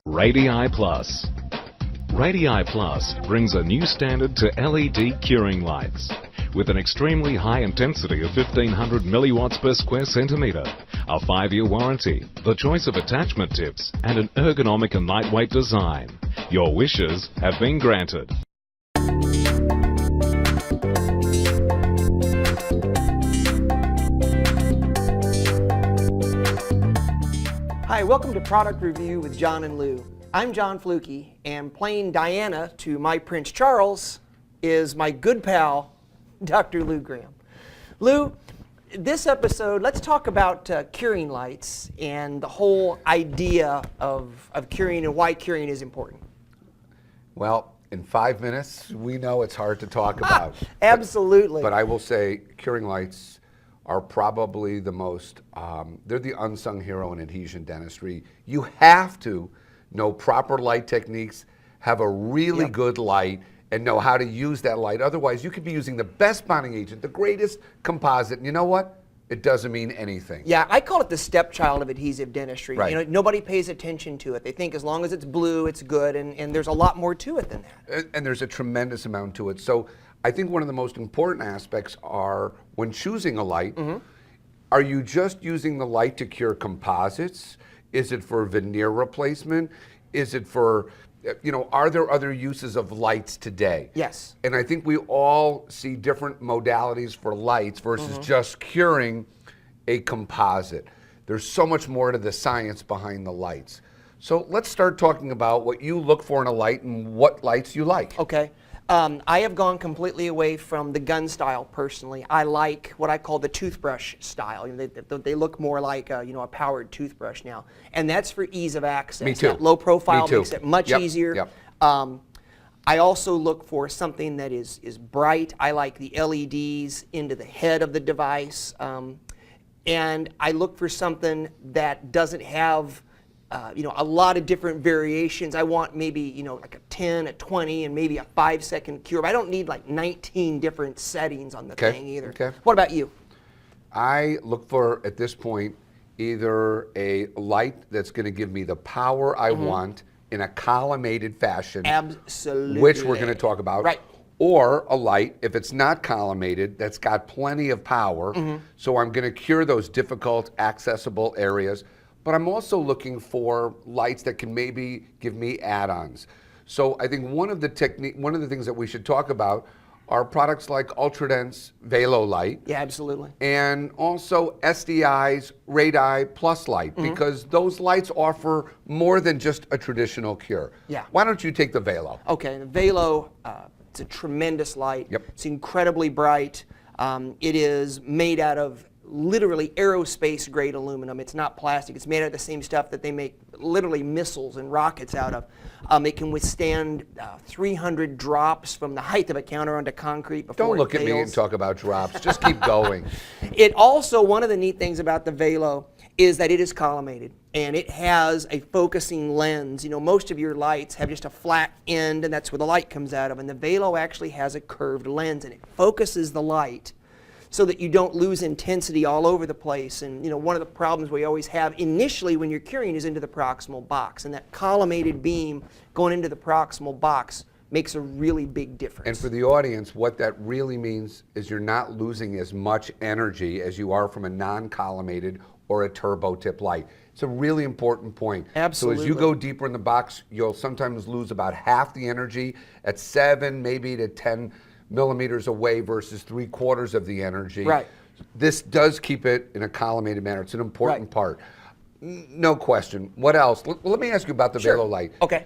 Radii Plus. Radii Plus brings a new standard to LED curing lights. With an extremely high intensity of 1500 milliwatts per square centimetre, a 5-year warranty, the choice of attachment tips, and an ergonomic and lightweight design. Your wishes have been granted. Hi, welcome to Product Review with John and Lou. I'm John Fluke, and playing Diana to my Prince Charles is my good pal, Dr. Lou Graham. Lou, this episode, let's talk about curing lights and the whole idea of curing and why curing is important. Well, in 5 minutes, we know it's hard to talk about. Absolutely. But I will say curing lights are probably the most, they're the unsung hero in adhesion dentistry. You have to know proper light techniques, have a really good light, and know how to use that light. Otherwise, you could be using the best bonding agent, the greatest composite, and you know what? It doesn't mean anything. Yeah, I call it the stepchild of adhesive dentistry. Right. You know, nobody pays attention to it. They think as long as it's blue, it's good, and there's a lot more to it than that. And there's a tremendous amount to it. So I think one of the most important aspects are when choosing a light, are you just using the light to cure composites? Is it for veneer replacement? Is it for, you know, are there other uses of lights today? Yes. And I think we all see different modalities for lights versus just curing a composite. There's so much more to the science behind the lights. So let's start talking about what you look for in a light and what lights you like. Okay. I have gone completely away from the gun style personally. I like what I call the toothbrush style. You know, they look more like a powered toothbrush now, and that's for ease of access. Me too. That low profile Me too. makes it much easier. Yep. I also look for something that is bright. I like the LEDs into the head of the device, and I look for something that doesn't have a lot of different variations. I want maybe, like a 10, a 20, and maybe a 5-second cure. But I don't need like 19 different settings on the thing either. Okay. What about you? I look for, at this point, either a light that's going to give me the power I want in a collimated fashion. Absolutely. Which we're going to talk about. Right. Or a light, if it's not collimated, that's got plenty of power. So I'm going to cure those difficult accessible areas. But I'm also looking for lights that can maybe give me add-ons. So I think one of the things that we should talk about are products like Ultradense VALO light. Yeah, absolutely. And also SDI's Radii Plus light, because those lights offer more than just a traditional cure. Yeah. Why don't you take the VALO? Okay, the VALO, it's a tremendous light. Yep. It's incredibly bright. It is made out of literally aerospace grade aluminum. It's not plastic. It's made out of the same stuff that they make literally missiles and rockets out of. It can withstand 300 drops from the height of a counter onto concrete before Don't look it at me fails. and talk about drops. Just keep going. It also, one of the neat things about the VALO is that it is collimated, and it has a focusing lens. You know, most of your lights have just a flat end, and that's where the light comes out of, and the VALO actually has a curved lens, and it focuses the light so that you don't lose intensity all over the place. And one of the problems we always have initially when you're curing is into the proximal box, and that collimated beam going into the proximal box makes a really big difference. And for the audience, what that really means is you're not losing as much energy as you are from a non-collimated or a turbo tip light. It's a really important point. Absolutely. So as you go deeper in the box, you'll sometimes lose about half the energy at 7, maybe to 10 millimeters away versus 3/4 of the energy. Right. This does keep it in a collimated manner. It's an important Right. part. No question. What else? Let me ask you about the Sure. VALO light. Okay.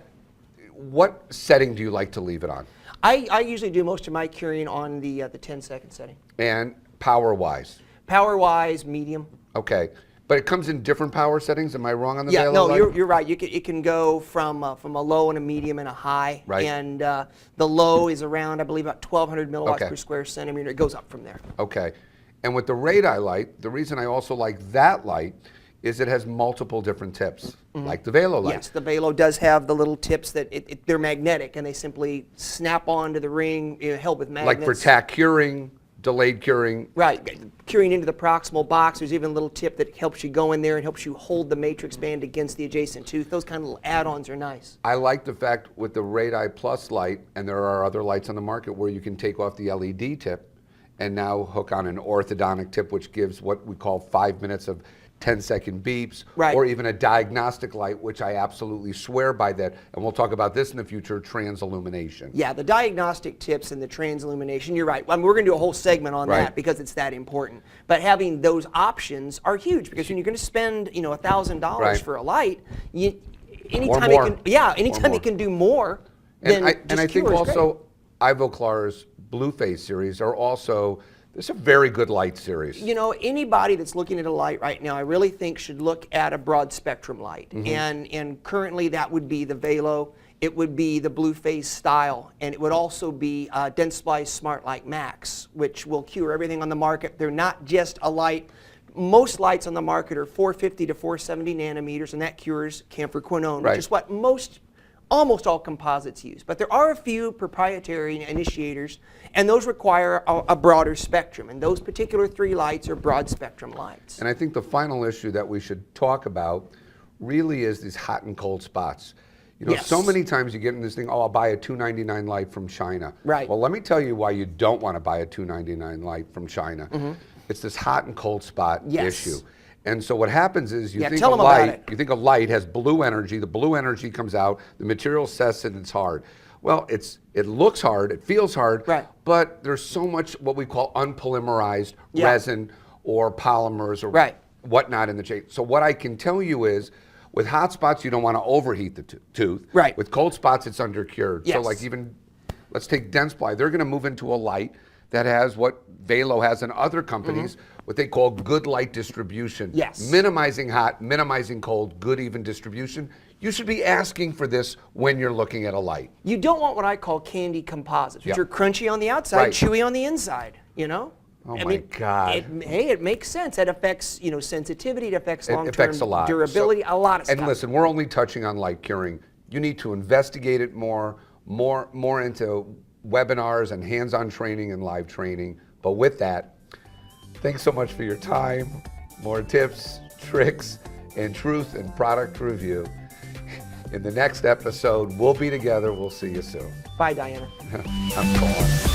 What setting do you like to leave it on? I usually do most of my curing on the 10-second setting. And power-wise? Power-wise, medium. Okay. But it comes in different power settings. Am I wrong on the Yeah, VALO no, light? you're right. It can go from a low and a medium and a high. Right. And the low is around, I believe, about 1,200 milliwatts Okay. per square centimeter. It goes up from there. Okay. And with the Radii light, the reason I also like that light is it has multiple different tips, like the VALO light. Yes, the VALO does have the little tips that they're magnetic, and they simply snap onto the ring, help with magnets. Like for tack curing, delayed curing. Right, curing into the proximal box. There's even a little tip that helps you go in there and helps you hold the matrix band against the adjacent tooth. Those kind of little add-ons are nice. I like the fact with the Radii Plus light, and there are other lights on the market where you can take off the LED tip and now hook on an orthodontic tip, which gives what we call 5 minutes of 10-second beeps, right. or even a diagnostic light, which I absolutely swear by that, and we'll talk about this in the future, transillumination. Yeah, the diagnostic tips and the transillumination, you're right. I mean, we're going to do a whole segment on Right. that because it's that important. But having those options are huge, because when you're going to spend, you know, $1,000 Right. for a light, anytime more. anytime it can do more, then And I think also Ivoclar's Blueface series are also, it's a very good light series. You know, anybody that's looking at a light right now, I really think should look at a broad spectrum light. And currently that would be the VALO, it would be the Blueface style, and it would also be Dentsply Smart Light Max, which will cure everything on the market. They're not just a light. Most lights on the market are 450 to 470 nanometers, and that cures camphor-quinone, Right. which is what almost all composites use. But there are a few proprietary initiators, and those require a broader spectrum. And those particular 3 lights are broad spectrum lights. And I think the final issue that we should talk about really is these hot and cold spots. You know, Yes. so many times you get in this thing, oh, I'll buy a $299 light from China. Right. Well, let me tell you why you don't want to buy a $299 light from China. It's this hot and cold spot Yes. issue. And so what happens is you think tell a 'em about light, it. you think a light has blue energy, the blue energy comes out, the material says that it's hard. Well, it looks hard, it feels hard, Right. but there's so much what we call unpolymerized Yeah. resin or polymers or Right. whatnot in the shape. So what I can tell you is, with hot spots, you don't want to overheat the tooth. Right. With cold spots, it's undercured. So Yes. like even, let's take Dentsply, they're going to move into a light that has what VALO has in other companies, what they call good light distribution. Yes. Minimizing hot, minimizing cold, good even distribution. You should be asking for this when you're looking at a light. You don't want what I call candy composites, which Yeah. are crunchy on the outside, Right. chewy on the inside, you know? Oh I my God. It makes sense. It affects, you know, sensitivity, it affects It long-term affects a lot. durability, a lot of stuff. And listen, we're only touching on light curing. You need to investigate it more into webinars and hands-on training and live training. But with that, thanks so much for your time. More tips, tricks, and truth and product review. In the next episode, we'll be together. We'll see you soon. Bye, Diana. I'm gone.